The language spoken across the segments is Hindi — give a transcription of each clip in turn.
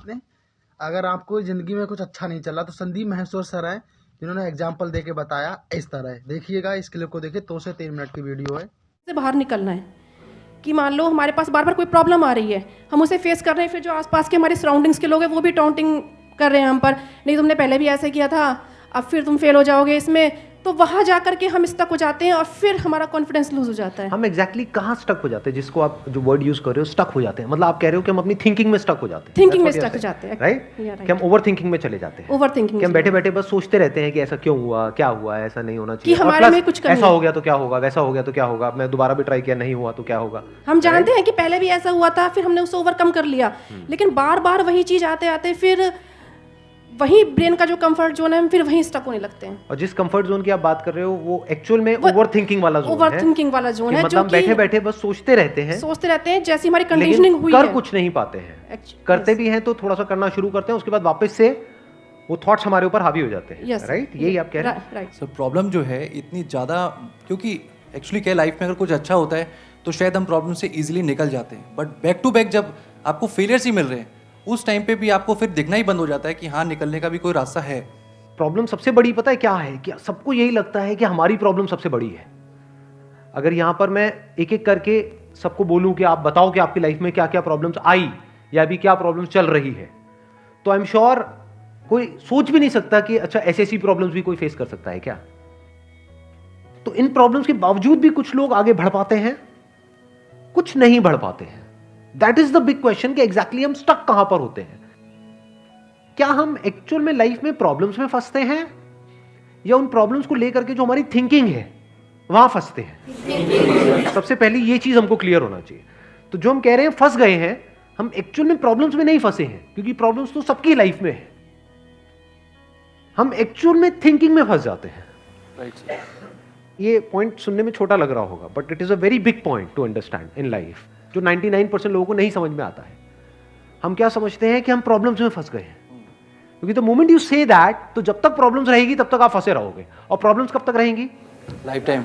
आपने, अगर आपको ज़िंदगी में कुछ अच्छा नहीं चला तो संदीप महेश्वर सर हैं जिन्होंने एग्जाम्पल दे के बताया इस तरह। देखिएगा, इस क्लिप को देखिए, 2 से 3 मिनट की वीडियो है। से बाहर निकलना है कि मान लो हमारे पास बार बार कोई प्रॉब्लम आ रही है, हम उसे फेस कर रहे हैं, फिर जो आसपास के हमारे सराउंडिंग्स के लोग हैं वो भी टाउंटिंग कर रहे हैं हम पर, नहीं तुमने पहले भी ऐसे किया था, अब फिर तुम फेल हो जाओगे इसमें, तो वहाँ जा करके हम स्टक हो जाते हैं और फिर हमारा कॉन्फिडेंस लूज हो जाता है। हम एग्जैक्टली कहाँ स्टक हो जाते हैं, जिसको आप जो वर्ड यूज कर रहे हो स्टक हो जाते हैं, मतलब आप कह रहे हो कि हम अपनी थिंकिंग में स्टक हो जाते हैं, थिंकिंग में स्टक हो जाते हैं, राइट? कि हम ओवर थिंकिंग में चले जाते हैं, ओवर थिंकिंग कि हम बैठे बैठे बस सोचते रहते हैं कि ऐसा क्यों हुआ, क्या हुआ, ऐसा नहीं होना कि चाहिए, हमारे में कुछ कमी ऐसा हो गया तो क्या होगा, वैसा हो गया तो क्या होगा, मैं दोबारा भी ट्राई किया नहीं हुआ तो क्या होगा। हम जानते हैं कि पहले भी ऐसा हुआ था, फिर हमने उसे ओवरकम कर लिया, लेकिन बार बार वही चीज आते आते फिर वही ब्रेन का जो कंफर्ट जोन है हम फिर वहीं स्टक होने लगते हैं। और जिस कंफर्ट जोन की आप बात कर रहे हो वो एक्चुअल में ओवर थिंकिंग वाला जोन है। ओवर थिंकिंग वाला जोन है, मतलब बैठे बैठे बस सोचते रहते हैं, जैसी हमारी कंडीशनिंग हुई कर है, कुछ नहीं पाते हैं। करते भी हैं तो थोड़ा सा करना शुरू करते हैं, उसके बाद वापस से वो थॉट्स हमारे ऊपर हावी हो जाते हैं। राइट, यही आप कह रहे हैं। राइट सर, प्रॉब्लम जो है इतनी ज़्यादा, क्योंकि एक्चुअली क्या लाइफ में अगर कुछ अच्छा होता है तो शायद हम प्रॉब्लम से इजीली निकल जाते हैं, बट बैक टू बैक जब आपको फेलियर्स ही मिल रहे हैं उस टाइम पे भी आपको फिर दिखना ही बंद हो जाता है कि हाँ, निकलने का भी कोई रास्ता है। प्रॉब्लम सबसे बड़ी पता है क्या है, कि सबको यही लगता है कि हमारी प्रॉब्लम सबसे बड़ी है। अगर यहां पर मैं एक एक करके सबको बोलूं कि आप बताओ कि आपकी लाइफ में क्या क्या प्रॉब्लम्स आई या अभी क्या प्रॉब्लम्स चल रही है, तो आई एम श्योर कोई सोच भी नहीं सकता कि अच्छा ऐसी ऐसी प्रॉब्लम्स भी कोई फेस कर सकता है क्या। तो इन प्रॉब्लम्स के बावजूद भी कुछ लोग आगे बढ़ पाते हैं, कुछ नहीं बढ़ पाते हैं। That is the big question कि एग्जैक्टली हम स्टक कहां पर होते हैं। क्या हम एक्चुअल में लाइफ में प्रॉब्लम्स में फंसते हैं या उन प्रॉब्लम्स को लेकर के जो हमारी थिंकिंग है वहां फंसते हैं? सबसे पहले ये चीज हमको क्लियर होना चाहिए। तो जो हम कह रहे हैं फंस गए हैं, हम एक्चुअल में प्रॉब्लम्स में नहीं फंसे हैं, क्योंकि प्रॉब्लम्स तो सबकी लाइफ में है। हम एक्चुअल में थिंकिंग में फंस जाते हैं। राइट। ये पॉइंट सुनने में छोटा लग रहा होगा, but it is a very big point two understand in life, जो 99% लोगों को नहीं समझ में आता है। हम क्या समझते हैं कि हम प्रॉब्लम्स में फंस गए हैं, क्योंकि the moment you say that, तो जब तक प्रॉब्लम्स रहेगी तब तक आप फंसे रहोगे। और प्रॉब्लम्स कब तक रहेंगी? लाइफ टाइम,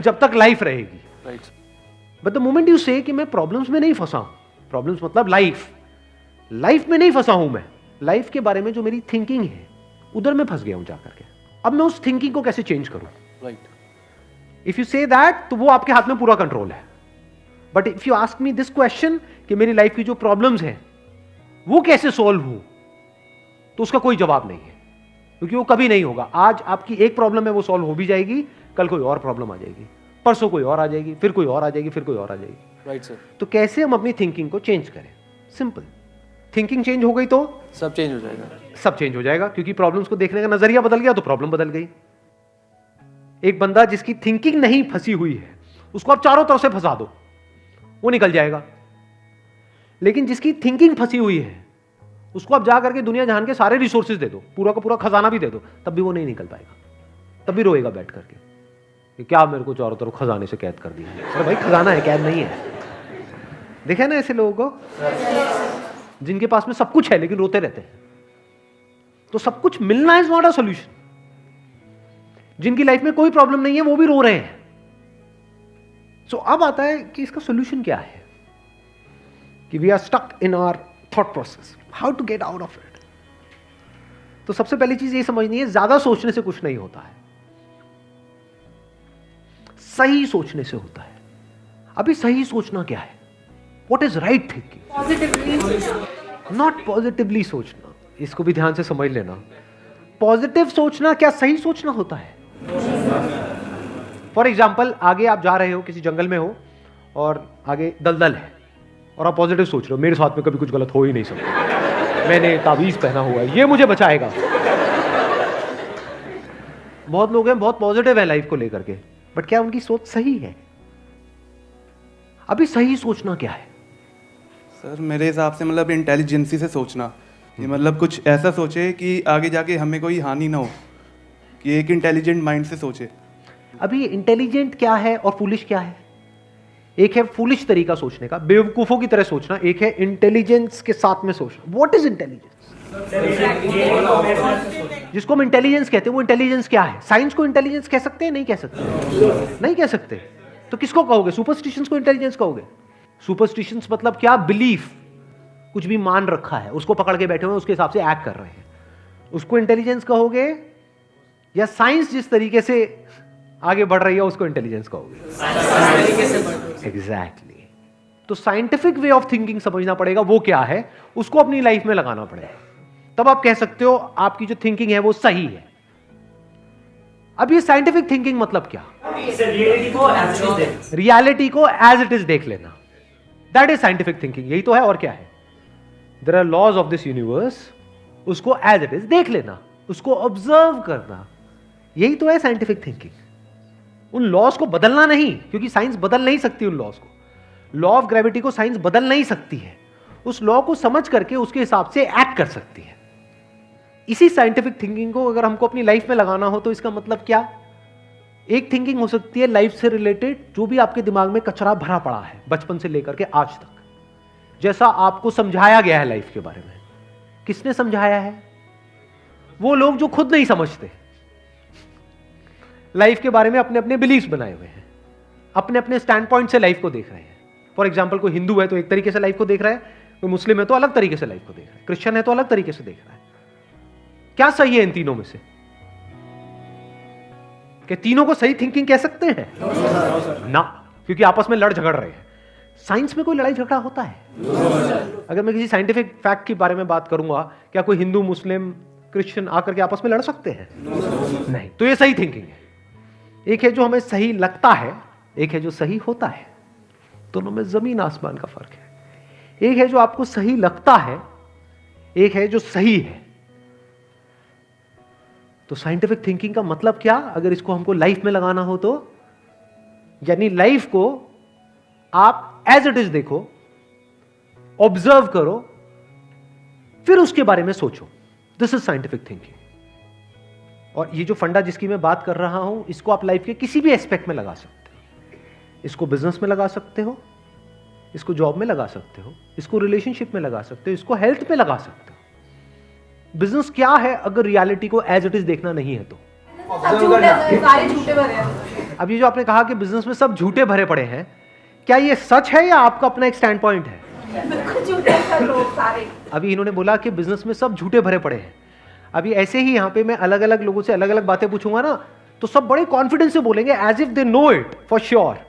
जब तक लाइफ रहेगी। Right. But the moment you से कि मैं प्रॉब्लम्स में नहीं फंसा हूं, प्रॉब्लम्स मतलब लाइफ में नहीं फंसा हूं, मैं लाइफ के बारे में जो मेरी थिंकिंग है उधर मैं फंस गया हूं जाकर के। अब मैं उस थिंकिंग को कैसे चेंज करूं? Right. If you say that, तो वो आपके हाथ में पूरा कंट्रोल है। But if you ask me this question कि मेरी लाइफ की जो प्रॉब्लम्स हैं वो कैसे सॉल्व हो, तो उसका कोई जवाब नहीं है, क्योंकि वो कभी नहीं होगा। आज आपकी एक प्रॉब्लम है, वो सॉल्व हो भी जाएगी, कल कोई और प्रॉब्लम आ जाएगी, परसों कोई और आ जाएगी, फिर कोई और आ जाएगी, फिर कोई और आ जाएगी। Right sir. तो कैसे हम अपनी थिंकिंग को चेंज करें? सिंपल, थिंकिंग चेंज हो गई तो सब चेंज हो जाएगा। सब चेंज हो जाएगा, क्योंकि प्रॉब्लम्स को देखने का नजरिया बदल गया तो प्रॉब्लम बदल गई। एक बंदा जिसकी थिंकिंग नहीं फंसी हुई है, उसको आप चारों तरफ से फंसा दो, वो निकल जाएगा। लेकिन जिसकी थिंकिंग फंसी हुई है, उसको आप जा करके दुनिया जहान के सारे रिसोर्सेज दे दो, पूरा का पूरा खजाना भी दे दो, तब भी वो नहीं निकल पाएगा, तब भी रोएगा बैठ करके कि क्या मेरे को चारों तरफ खजाने से कैद कर दिया। अरे भाई, खजाना है, कैद नहीं है। देखे ना ऐसे लोगों को जिनके पास में सब कुछ है लेकिन रोते रहते हैं। तो सब कुछ मिलना इज नॉट अ सॉल्यूशन। जिनकी लाइफ में कोई प्रॉब्लम नहीं है वो भी रो रहे हैं। सो अब आता है कि इसका सॉल्यूशन क्या है, कि we are stuck in our thought process, how to get out of it. तो सबसे पहली चीज ये समझनी है, ज्यादा सोचने से कुछ नहीं होता है, सही सोचने से होता है। अभी सही सोचना क्या है? What is right thinking? Positively, not positively सोचना। इसको भी ध्यान से समझ लेना। पॉजिटिव सोचना क्या सही सोचना होता है? फॉर एग्जाम्पल, आगे आप जा रहे हो, किसी जंगल में हो और आगे दलदल है और आप पॉजिटिव सोच रहे हो, मेरे साथ में कभी कुछ गलत हो ही नहीं सकता, मैंने ताबीज पहना हुआ है, ये मुझे बचाएगा। बहुत लोग हैं बहुत पॉजिटिव है लाइफ को लेकर के, बट क्या उनकी सोच सही है? अभी सही सोचना क्या है? सर, मेरे हिसाब से मतलब इंटेलिजेंसी से सोचना, ये मतलब कुछ ऐसा सोचे कि आगे जाके हमें कोई हानि ना हो, कि एक इंटेलिजेंट माइंड से सोचे। अभी इंटेलिजेंट क्या है और फूलिश क्या है? एक है फूलिश तरीका सोचने का, बेवकूफों की तरह सोचना, एक है इंटेलिजेंस के साथ में सोचना। What is intelligence? जिसको हम इंटेलिजेंस कहते हैं वो इंटेलिजेंस क्या है? साइंस को इंटेलिजेंस कह सकते हैं? नहीं कह सकते, नहीं कह सकते। तो किसको कहोगे? सुपरस्टिशंस को इंटेलिजेंस कहोगे? सुपरस्टिशंस मतलब क्या? बिलीफ। कुछ भी मान रखा है, उसको पकड़ के बैठे हुए हैं, उसके हिसाब से एक्ट कर रहे हैं, उसको इंटेलिजेंस कहोगे? या साइंस जिस तरीके से आगे बढ़ रही है उसको इंटेलिजेंस कहोगे? एग्जैक्टली। तो साइंटिफिक वे ऑफ थिंकिंग समझना पड़ेगा, वो क्या है, उसको अपनी लाइफ में लगाना पड़ेगा, तब आप कह सकते हो आपकी जो थिंकिंग है वो सही है। अब ये साइंटिफिक थिंकिंग मतलब क्या? रियलिटी को एज इट इज देख लेना, दैट इज साइंटिफिक थिंकिंग। यही तो है, और क्या है? There are laws of this universe, उसको एज इट इज देख लेना, उसको ऑब्जर्व करना, यही तो है साइंटिफिक थिंकिंग। उन लॉज को बदलना नहीं, क्योंकि साइंस बदल नहीं सकती उन लॉज को। लॉ ऑफ ग्रेविटी को साइंस बदल नहीं सकती है, उस लॉ को समझ करके उसके हिसाब से एक्ट कर सकती है। इसी साइंटिफिक थिंकिंग को अगर हमको अपनी लाइफ में लगाना हो तो इसका मतलब क्या? एक थिंकिंग हो सकती है लाइफ से रिलेटेड, जो भी आपके दिमाग में कचरा भरा पड़ा है बचपन से लेकर के आज तक, जैसा आपको समझाया गया है लाइफ के बारे में। किसने समझाया है? वो लोग जो खुद नहीं समझते, लाइफ के बारे में अपने अपने बिलीव्स बनाए हुए हैं, अपने अपने स्टैंड पॉइंट से लाइफ को देख रहे हैं। फॉर एग्जाम्पल, कोई हिंदू है तो एक तरीके से लाइफ को देख रहा है, कोई मुस्लिम है तो अलग तरीके से लाइफ को देख रहा है, क्रिश्चियन है तो अलग तरीके से देख रहा है। क्या सही है इन तीनों में से? कि तीनों को सही थिंकिंग कह सकते हैं? ना, क्योंकि आपस में लड़ झगड़ रहे हैं। साइंस में कोई लड़ाई झगड़ा होता है? अगर मैं किसी साइंटिफिक फैक्ट के बारे में बात करूंगा, क्या कोई हिंदू, मुस्लिम, क्रिश्चियन आकर के आपस में लड़ सकते हैं? नहीं। तो ये सही थिंकिंग है। एक है जो हमें सही लगता है, एक है जो सही होता है। दोनों में जमीन आसमान का फर्क है। एक है जो आपको सही लगता है, एक है जो सही है। तो साइंटिफिक थिंकिंग का मतलब क्या, अगर इसको हमको लाइफ में लगाना हो तो, यानी लाइफ को आप एज इट इज देखो, ऑब्जर्व करो, फिर उसके बारे में सोचो। This is scientific thinking. और ये जो फंडा जिसकी मैं बात कर रहा हूं, इसको आप लाइफ के किसी भी एस्पेक्ट में लगा सकते हो। इसको बिजनेस में लगा सकते हो, इसको जॉब में लगा सकते हो, इसको रिलेशनशिप में लगा सकते हो, इसको हेल्थ में लगा सकते हो। बिजनेस क्या है अगर रियलिटी को एज इट इज देखना नहीं है तो? अब ये जो आपने कहा कि बिजनेस में सब झूठे भरे पड़े हैं, क्या ये सच है या आपका अपना एक स्टैंड पॉइंट है? अभी इन्होंने बोला कि बिजनेस में सब झूठे भरे पड़े हैं। अभी ऐसे ही यहाँ पे मैं अलग अलग लोगों से अलग अलग बातें पूछूंगा ना, तो सब बड़े कॉन्फिडेंस से बोलेंगे, as if they know it for sure.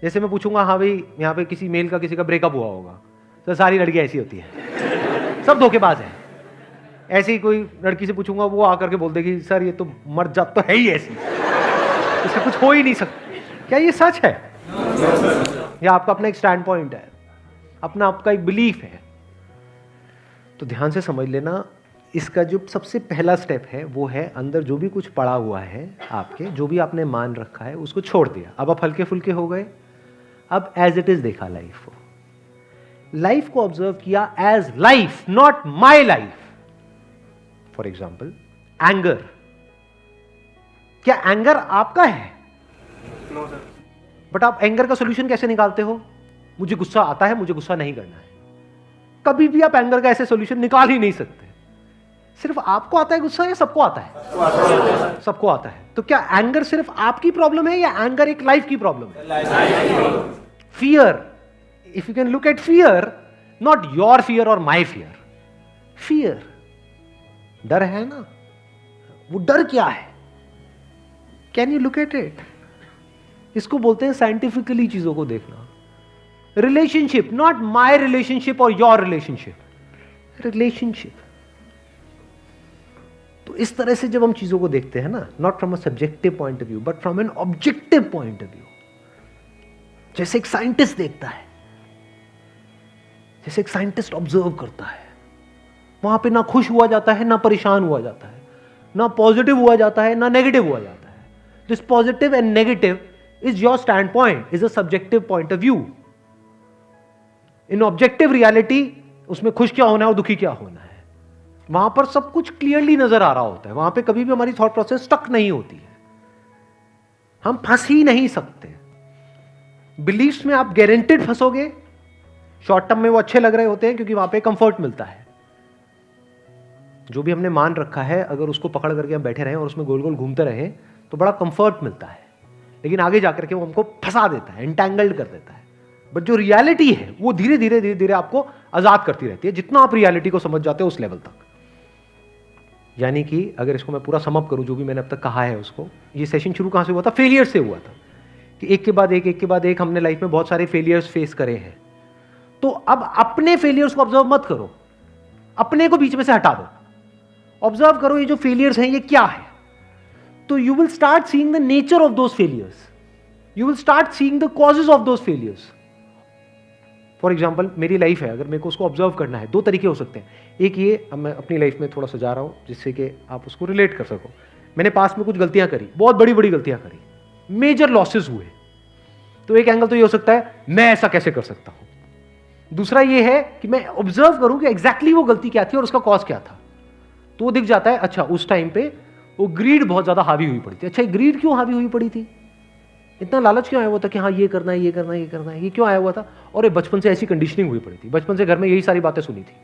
जैसे मैं पूछूंगा, हाँ भाई यहाँ पे किसी मेल का किसी का ब्रेकअप हुआ होगा, तो सारी लड़कियां ऐसी होती हैं, सब धोखेबाज हैं। ऐसे ही कोई लड़की से पूछूंगा, वो आकर के बोल देगी, सर ये तो मर्द जात तो है ही ऐसी, इसका कुछ हो ही नहीं सकता। क्या ये सच है? या आपका अपना एक स्टैंड पॉइंट है, अपना आपका एक बिलीफ है? तो ध्यान से समझ लेना, इसका जो सबसे पहला स्टेप है वो है अंदर जो भी कुछ पड़ा हुआ है आपके, जो भी आपने मान रखा है उसको छोड़ दिया। अब आप हल्के फुल्के हो गए, अब एज इट इज देखा लाइफ को, लाइफ को ऑब्जर्व किया as life, not my life. For example, anger, क्या एंगर आपका है? बट आप एंगर का सोल्यूशन कैसे निकालते हो? मुझे गुस्सा आता है, मुझे गुस्सा नहीं करना है। कभी भी आप एंगर का ऐसे सोल्यूशन निकाल ही नहीं सकते। सिर्फ आपको आता है गुस्सा या सबको आता है? सबको आता है। तो क्या एंगर सिर्फ आपकी प्रॉब्लम है या एंगर एक लाइफ की प्रॉब्लम है? Fear, if you can look at fear, not your fear और माई फियर, फियर, डर है ना, वो डर क्या है? Can you look at it? इसको बोलते हैं साइंटिफिकली चीजों को देखना। रिलेशनशिप, नॉट माई रिलेशनशिप और योर रिलेशनशिप, रिलेशनशिप। तो इस तरह से जब हम चीजों को देखते हैं ना, not from a subjective point of view but from an objective point of view, जैसे एक साइंटिस्ट देखता है, जैसे एक साइंटिस्ट ऑब्जर्व करता है, वहां पे ना खुश हुआ जाता है, ना परेशान हुआ जाता है, ना पॉजिटिव हुआ जाता है, ना नेगेटिव हुआ जाता है। This positive and negative is your stand point, is a subjective point of view. In objective reality, उसमें खुश क्या होना है और दुखी क्या होना है, वहां पर सब कुछ क्लियरली नजर आ रहा होता है। वहां पे कभी भी हमारी थॉट प्रोसेस स्टक नहीं होती है, हम फंस ही नहीं सकते। बिलीफ्स में आप गारंटेड फंसोगे। शॉर्ट टर्म में वो अच्छे लग रहे होते हैं क्योंकि वहां पे कंफर्ट मिलता है। जो भी हमने मान रखा है, अगर उसको पकड़ करके हम बैठे रहें और उसमें गोल गोल घूमते रहें तो बड़ा कंफर्ट मिलता है, लेकिन आगे जाकर के वो हमको फंसा देता है, एंटैंगल्ड कर देता है। बट जो रियलिटी है वो धीरे धीरे धीरे धीरे आपको आजाद करती रहती है, जितना आप रियलिटी को समझ जाते हो उस लेवल तक। यानी कि अगर इसको मैं पूरा समअप करूं, जो भी मैंने अब तक कहा है उसको, ये सेशन शुरू कहां से हुआ था? फेलियर से हुआ था कि एक के बाद एक हमने लाइफ में बहुत सारे फेलियर्स फेस करे हैं। तो अब अपने फेलियर्स को ऑब्जर्व मत करो, अपने को बीच में से हटा दो, ऑब्जर्व करो ये जो फेलियर्स हैं ये क्या है। तो you will start seeing the nature of those failures, you will start seeing the causes of those failures. For example मेरी लाइफ है, अगर मेरे को उसको ऑब्जर्व करना है, दो तरीके हो सकते हैं। एक ये, अब मैं अपनी लाइफ में थोड़ा सा जा रहा हूं जिससे कि आप उसको रिलेट कर सको। मैंने पास में कुछ गलतियां करी, बहुत बड़ी बड़ी गलतियां करी, मेजर लॉसेस हुए। तो एक एंगल तो ये हो सकता है मैं ऐसा कैसे कर सकता हूं। दूसरा ये है कि मैं ऑब्जर्व करूं कि एग्जैक्टली वो गलती क्या थी और उसका कॉज क्या था। तो वो दिख जाता है, अच्छा उस टाइम पे वो ग्रीड बहुत ज्यादा हावी हुई पड़ी थी। अच्छा ग्रीड क्यों हावी हुई पड़ी थी, इतना लालच क्यों आया हुआ था कि हाँ ये करना है, ये करना है, ये करना है, ये क्यों आया हुआ था? और ये बचपन से ऐसी कंडीशनिंग हुई पड़ी थी, बचपन से घर में यही सारी बातें सुनी थी।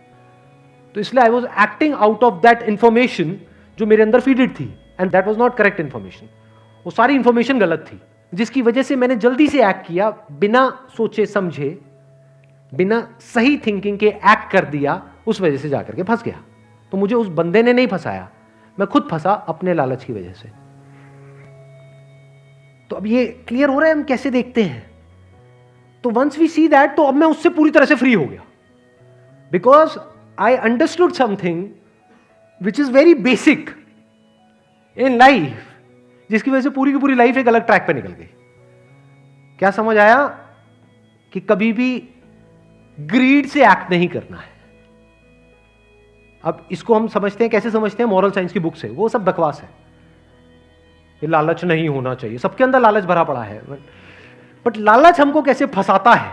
तो इसलिए I was acting out of that information जो मेरे अंदर फीडेड थी, and that was not correct information. वो सारी इंफॉर्मेशन गलत थी, जिसकी वजह से मैंने जल्दी से एक्ट किया, बिना सोचे समझे, बिना सही थिंकिंग के एक्ट कर दिया, उस वजह से जाकर के फंस गया। तो मुझे उस बंदे ने नहीं फंसाया, मैं खुद फंसा अपने लालच की वजह से। तो अब ये क्लियर हो रहा है हम कैसे देखते हैं। तो वंस वी सी दैट, तो अब मैं उससे पूरी तरह से फ्री हो गया, because I understood something which is very basic in life, जिसकी वजह से पूरी की पूरी लाइफ एक अलग ट्रैक पे निकल गई। क्या समझ आया? कि कभी भी ग्रीड से एक्ट नहीं करना है। अब इसको हम समझते हैं, कैसे समझते हैं? मॉरल साइंस की बुक से। वो सब बकवास है, ये लालच नहीं होना चाहिए, सबके अंदर लालच भरा पड़ा है। बट लालच हमको कैसे फंसाता है,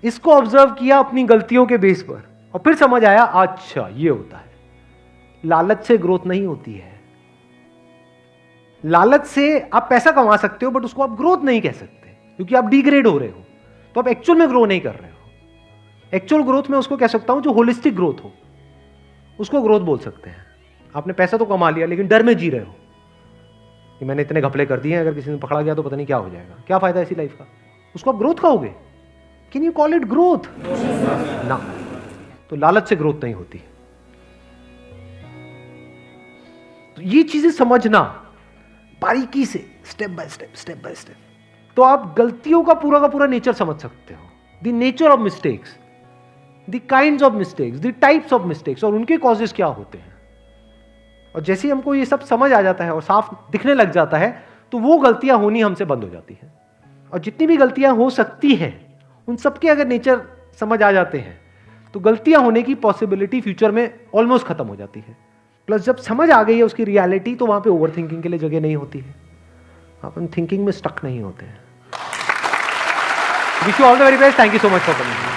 इसको ऑब्जर्व किया अपनी गलतियों के बेस पर, और फिर समझ आया अच्छा ये होता है। लालच से ग्रोथ नहीं होती है। लालच से आप पैसा कमा सकते हो, बट उसको आप ग्रोथ नहीं कह सकते, क्योंकि आप डिग्रेड हो रहे हो, तो आप एक्चुअल में ग्रो नहीं कर रहे हो। एक्चुअल ग्रोथ में उसको कह सकता हूं जो होलिस्टिक ग्रोथ हो, उसको ग्रोथ बोल सकते हैं। आपने पैसा तो कमा लिया, लेकिन डर में जी रहे हो कि मैंने इतने घपले कर दिए हैं, अगर किसी ने पकड़ा गया तो पता नहीं क्या हो जाएगा, क्या फायदा ऐसी लाइफ का। उसको आप ग्रोथ कहोगे? Can you call it growth? ना। तो लालच से ग्रोथ नहीं होती। तो ये चीजें समझना बारीकी से, स्टेप बाय स्टेप, तो आप गलतियों का पूरा नेचर समझ सकते हो। The nature of mistakes, the kinds of mistakes, the types of mistakes, और उनके कॉजेस क्या होते हैं। और जैसे ही हमको ये सब समझ आ जाता है और साफ दिखने लग जाता है, तो वो गलतियां होनी हमसे बंद हो जाती हैं। और जितनी भी गलतियां हो सकती हैं, उन सबके अगर नेचर समझ आ जाते हैं, तो गलतियां होने की पॉसिबिलिटी फ्यूचर में ऑलमोस्ट खत्म हो जाती है। प्लस जब समझ आ गई है उसकी रियलिटी, तो वहां पे ओवर थिंकिंग के लिए जगह नहीं होती है, अपन थिंकिंग में स्टक नहीं होते हैं। Wish you all the very best, thank you so much for coming.